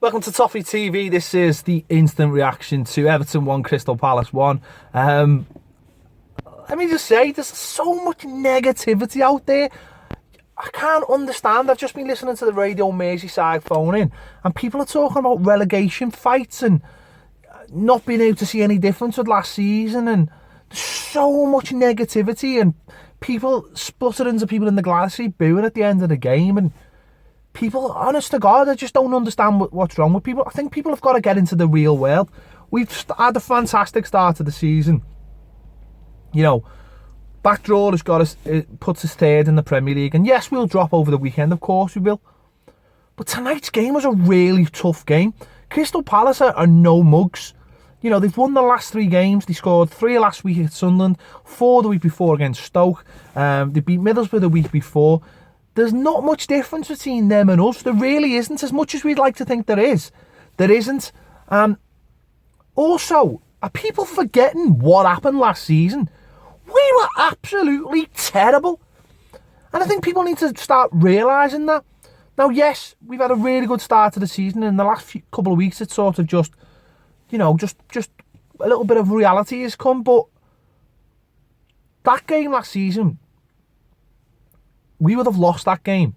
Welcome to Toffee TV. This is the instant reaction to Everton 1, Crystal Palace 1. Let me just say, there's so much negativity out there. I can't understand. I've just been listening to the Radio Merseyside phone in, and people are talking about relegation fights and not being able to see any difference with last season, and there's so much negativity and people sputtering to people in the glassy booing at the end of the game, and people, honest to God, I just don't understand what's wrong with people. I think people have got to get into the real world. We've had a fantastic start to the season. You know, back draw has got us, it puts us third in the Premier League, and yes, we'll drop over the weekend, of course we will. But tonight's game was a really tough game. Crystal Palace are no mugs. You know, they've won the last 3 games. They scored 3 last week at Sunderland, 4 the week before against Stoke. They beat Middlesbrough the week before. There's not much difference between them and us. There really isn't, as much as we'd like to think there is. There isn't. Also, are people forgetting what happened last season? We were absolutely terrible. And I think people need to start realising that. Now, yes, we've had a really good start to the season, and in the last couple of weeks it's sort of just, you know, just a little bit of reality has come. But that game last season, we would have lost that game.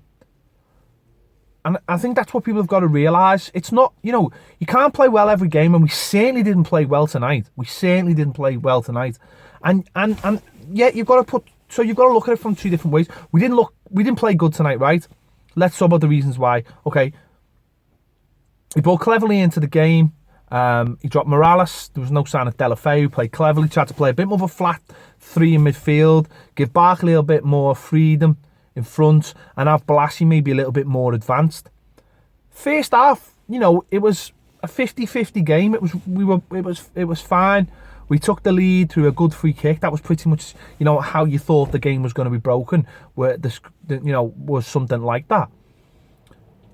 And I think that's what people have got to realise. It's not, you know, you can't play well every game, and we certainly didn't play well tonight. And yeah, you've got to look at it from 2 different ways. We didn't play good tonight, right? Let's talk about the reasons why. Okay. He brought cleverly into the game. He dropped Morales. There was no sign of Delafeu, who played cleverly, tried to play a bit more of a flat 3 in midfield, give Barkley a bit more freedom in front, and have Balassi maybe a little bit more advanced. First half, you know, it was a 50-50 game. It was fine. We took the lead through a good free kick. That was pretty much, you know, how you thought the game was going to be broken, where was something like that.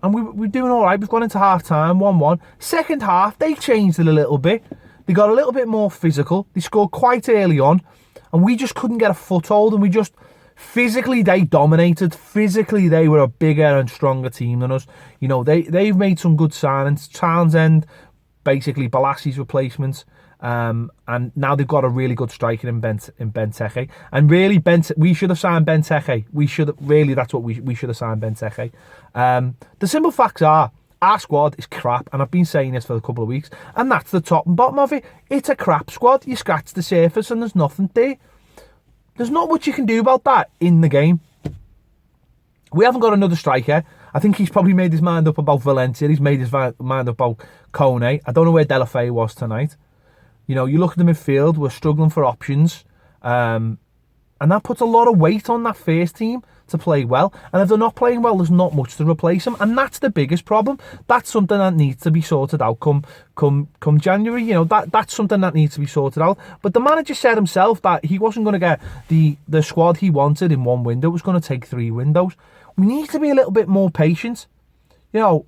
And we're doing all right. We've gone into half time, 1-1. Second half, they changed it a little bit. They got a little bit more physical. They scored quite early on, and we just couldn't get a foothold, and we just, physically, they dominated. Physically, they were a bigger and stronger team than us. You know, they've made some good signings. Townsend, basically Balassi's replacement. And now they've got a really good striker in Benteke. And really, we should have signed Benteke. That's what we should have signed Benteke. The simple facts are, our squad is crap, and I've been saying this for a couple of weeks, and that's the top and bottom of it. It's a crap squad. You scratch the surface and there's nothing there. There's not much you can do about that in the game. We haven't got another striker. I think he's probably made his mind up about Valencia. He's made his mind up about Kone. I don't know where Delafeu was tonight. You know, you look at the midfield, we're struggling for options. And that puts a lot of weight on that first team to play well. And if they're not playing well, there's not much to replace them. And that's the biggest problem. That's something that needs to be sorted out come January. You know, that's something that needs to be sorted out. But the manager said himself that he wasn't going to get the squad he wanted in 1 window. It was going to take 3 windows. We need to be a little bit more patient. You know,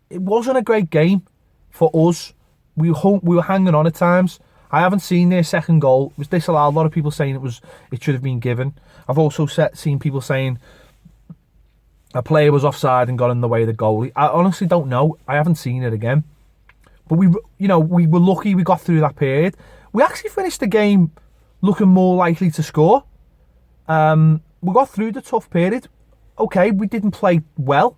it wasn't a great game for us. We were hanging on at times. I haven't seen their second goal. Was disallowed. A lot of people saying it should have been given. I've also seen people saying a player was offside and got in the way of the goalie. I honestly don't know. I haven't seen it again. But we were lucky we got through that period. We actually finished the game looking more likely to score. We got through the tough period. Okay, we didn't play well.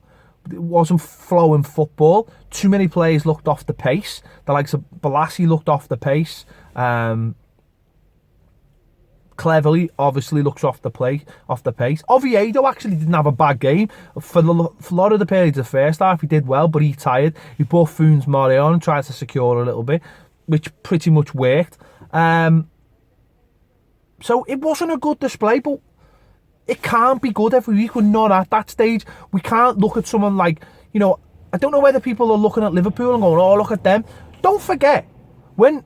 It wasn't flowing football. Too many players looked off the pace. The likes of Balassi looked off the pace. Cleverly, obviously, looks off the pace. Oviedo actually didn't have a bad game. For a lot of the periods of the first half, he did well, but he tired. He brought Funes Mori on and tried to secure a little bit, which pretty much worked. So it wasn't a good display, but it can't be good every week. We're not at that stage. We can't look at someone like, you know, I don't know whether people are looking at Liverpool and going, oh, look at them. Don't forget, when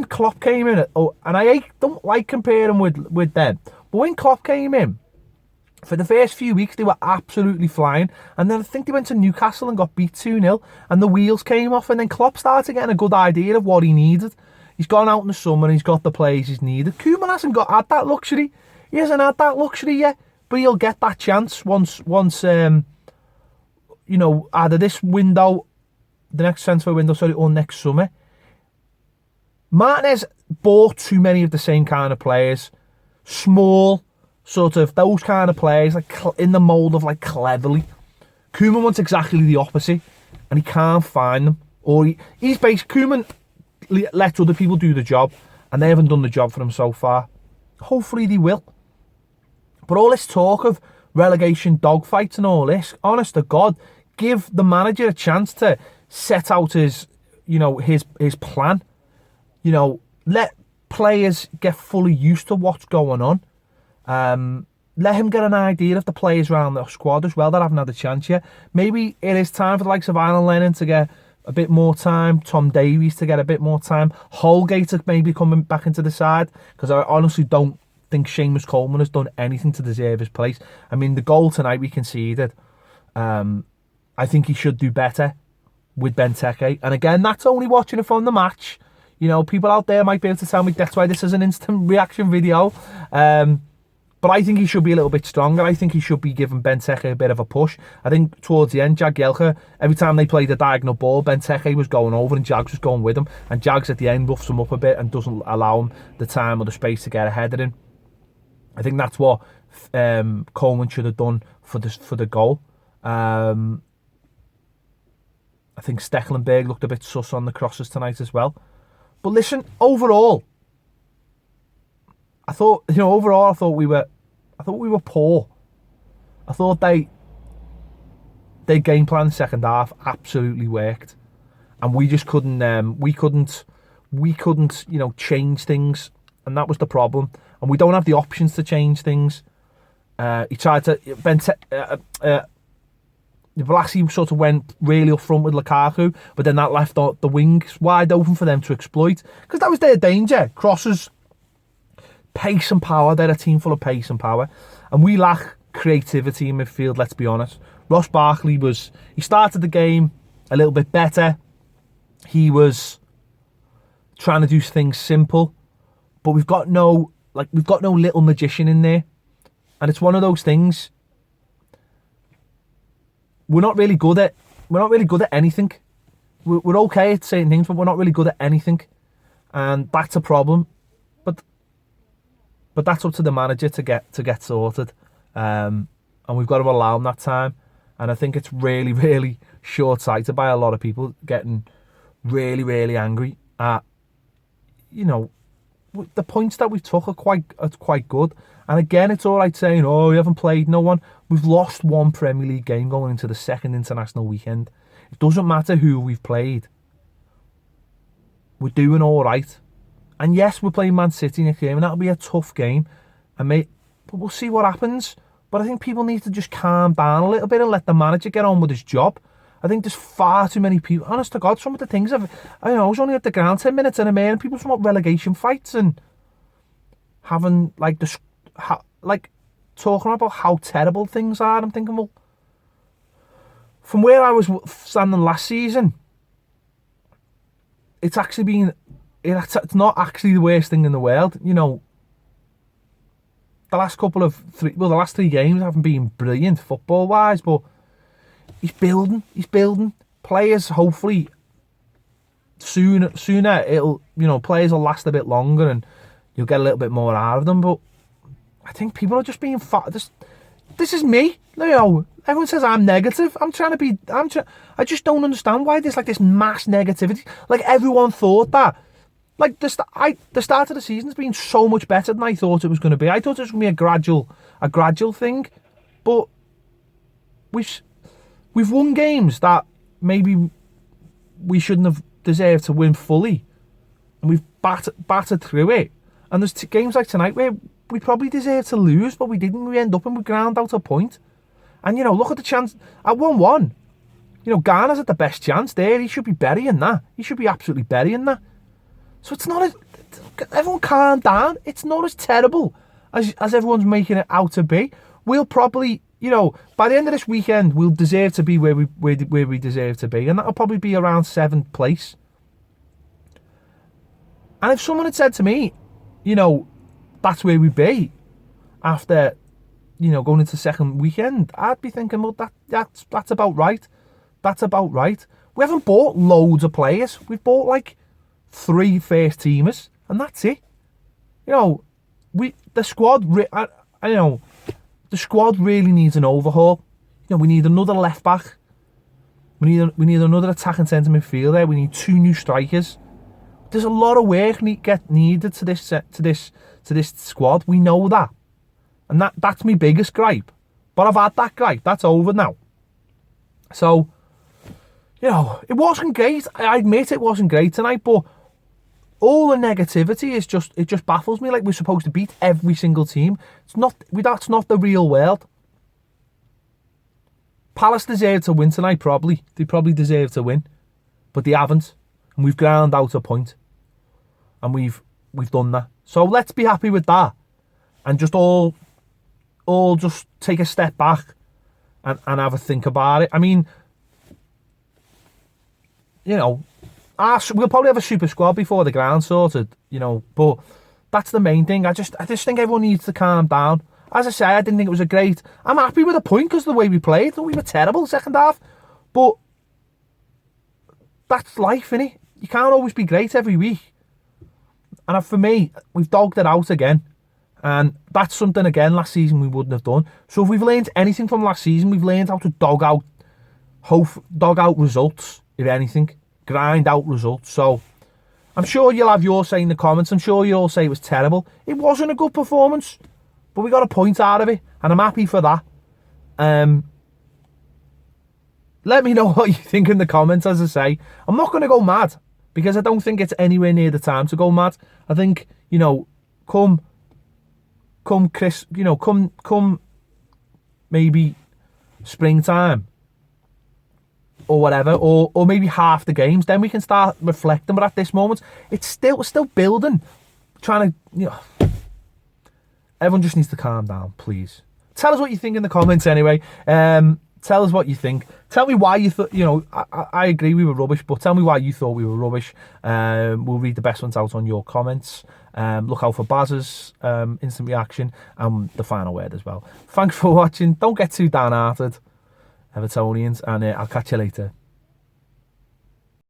Klopp came in, and I don't like comparing with them, but when Klopp came in, for the first few weeks, they were absolutely flying. And then I think they went to Newcastle and got beat 2-0, and the wheels came off, and then Klopp started getting a good idea of what he needed. He's gone out in the summer and he's got the players he's needed. Koeman hasn't had that luxury. He hasn't had that luxury yet, but he'll get that chance once you know, either this window, the next transfer window, sorry, or next summer. Martinez bought too many of the same kind of players. Small, sort of, those kind of players, like in the mould of like Cleverly. Koeman wants exactly the opposite, and he can't find them. Or he's basically, Koeman lets other people do the job, and they haven't done the job for him so far. Hopefully they will. But all this talk of relegation dogfights and all this, honest to God, give the manager a chance to set out his, you know, his plan. You know, let players get fully used to what's going on. Let him get an idea of the players around the squad as well that haven't had a chance yet. Maybe it is time for the likes of Alan Lennon to get a bit more time, Tom Davies to get a bit more time, Holgate to maybe coming back into the side, because I honestly don't think Seamus Coleman has done anything to deserve his place. I mean, the goal tonight we conceded, I think he should do better with Benteke. And again, that's only watching it from the match. You know, people out there might be able to tell me that's why this is an instant reaction video. But I think he should be a little bit stronger. I think he should be giving Benteke a bit of a push. I think towards the end, Jagielka, every time they played a diagonal ball, Benteke was going over and Jags was going with him. And Jags at the end roughs him up a bit and doesn't allow him the time or the space to get ahead of him. I think that's what Coleman should have done for the goal. I think Stecklenberg looked a bit sus on the crosses tonight as well. But listen, overall, I thought we were poor. I thought their game plan second half absolutely worked, and we just couldn't. We couldn't, you know, change things, and that was the problem. And we don't have the options to change things. He tried to Vlasi sort of went really up front with Lukaku, but then that left the wings wide open for them to exploit, because that was their danger. Crosses, pace and power. They're a team full of pace and power, and we lack creativity in midfield, let's be honest. Ross Barkley he started the game a little bit better. He was trying to do things simple, but we've got no little magician in there, and it's one of those things. We're not really good at anything. We're okay at certain things, but we're not really good at anything, and that's a problem. But that's up to the manager to get sorted, and we've got to allow him that time. And I think it's really, really short-sighted by a lot of people getting really, really angry at, you know, the points that we took are quite good. And again, it's all right saying, oh, we haven't played no one. We've lost one Premier League game going into the second international weekend. It doesn't matter who we've played. We're doing all right. And yes, we're playing Man City next game, and that'll be a tough game. But we'll see what happens. But I think people need to just calm down a little bit and let the manager get on with his job. I think there's far too many people. Honest to God, some of the things I was only at the ground 10 minutes and and people want relegation fights and having talking about how terrible things are. I'm thinking, well, from where I was standing last season, it's actually been. It's not actually the worst thing in the world. You know, the last 3 games haven't been brilliant football-wise, but he's building. Players, hopefully, sooner it'll, you know, players will last a bit longer and you'll get a little bit more out of them. But I think people are just being this is me. You know, everyone says I'm negative. I just don't understand why there's like this mass negativity. Like everyone thought that. Like the start of the season's been so much better than I thought it was going to be. I thought it was going to be a gradual thing, but we've won games that maybe we shouldn't have deserved to win fully, and we've battered through it. And there's games like tonight where we probably deserved to lose, but we didn't. We end up and we ground out a point. And you know, look at the chance at 1-1. You know, Garner's at the best chance there. He should be burying that. He should be absolutely burying that. So it's not everyone calm down. It's not as terrible as everyone's making it out to be. We'll probably, you know, by the end of this weekend, we'll deserve to be where we deserve to be, and that'll probably be around 7th place. And if someone had said to me, you know, that's where we'd be after going into second weekend, I'd be thinking, well, that's about right. That's about right. We haven't bought loads of players. We've bought like 3 first teamers, and that's it. The squad. The squad really needs an overhaul. We need another left back. We need another attacking centre midfielder. We need 2 new strikers. There's a lot of work needed to this squad. We know that, and that's my biggest gripe. But I've had that gripe. That's over now. So, it wasn't great. I admit it wasn't great tonight, but all the negativity it just baffles me. Like, we're supposed to beat every single team. That's not the real world. Palace deserved to win tonight, probably. They probably deserved to win, but they haven't, and we've ground out a point, and we've done that. So let's be happy with that, and just all just take a step back and have a think about it. I mean, we'll probably have a super squad before the ground's sorted, but that's the main thing. I just think everyone needs to calm down. As I say, I didn't think it was I'm happy with a point because of the way we played. We were terrible second half, but that's life, innit? You can't always be great every week. And for me, we've dogged it out again. And that's something, again, last season we wouldn't have done. So if we've learned anything from last season, we've learned how to dog out results, if anything. Grind out results. So I'm sure you'll have your say in the comments. I'm sure you'll say it was terrible. It wasn't a good performance, but we got a point out of it, and I'm happy for that. Let me know what you think in the comments. As I say, I'm not going to go mad, because I don't think it's anywhere near the time to go mad. I think, come maybe springtime or whatever, or maybe half the games, then we can start reflecting. But at this moment, it's still building, trying to, everyone just needs to calm down, please. Tell us what you think in the comments anyway. Tell us what you think. Tell me why you thought, I agree we were rubbish, but tell me why you thought we were rubbish. We'll read the best ones out on your comments. Look out for Baz's instant reaction and the final word as well. Thanks for watching. Don't get too downhearted, Evertonians, and I'll catch you later.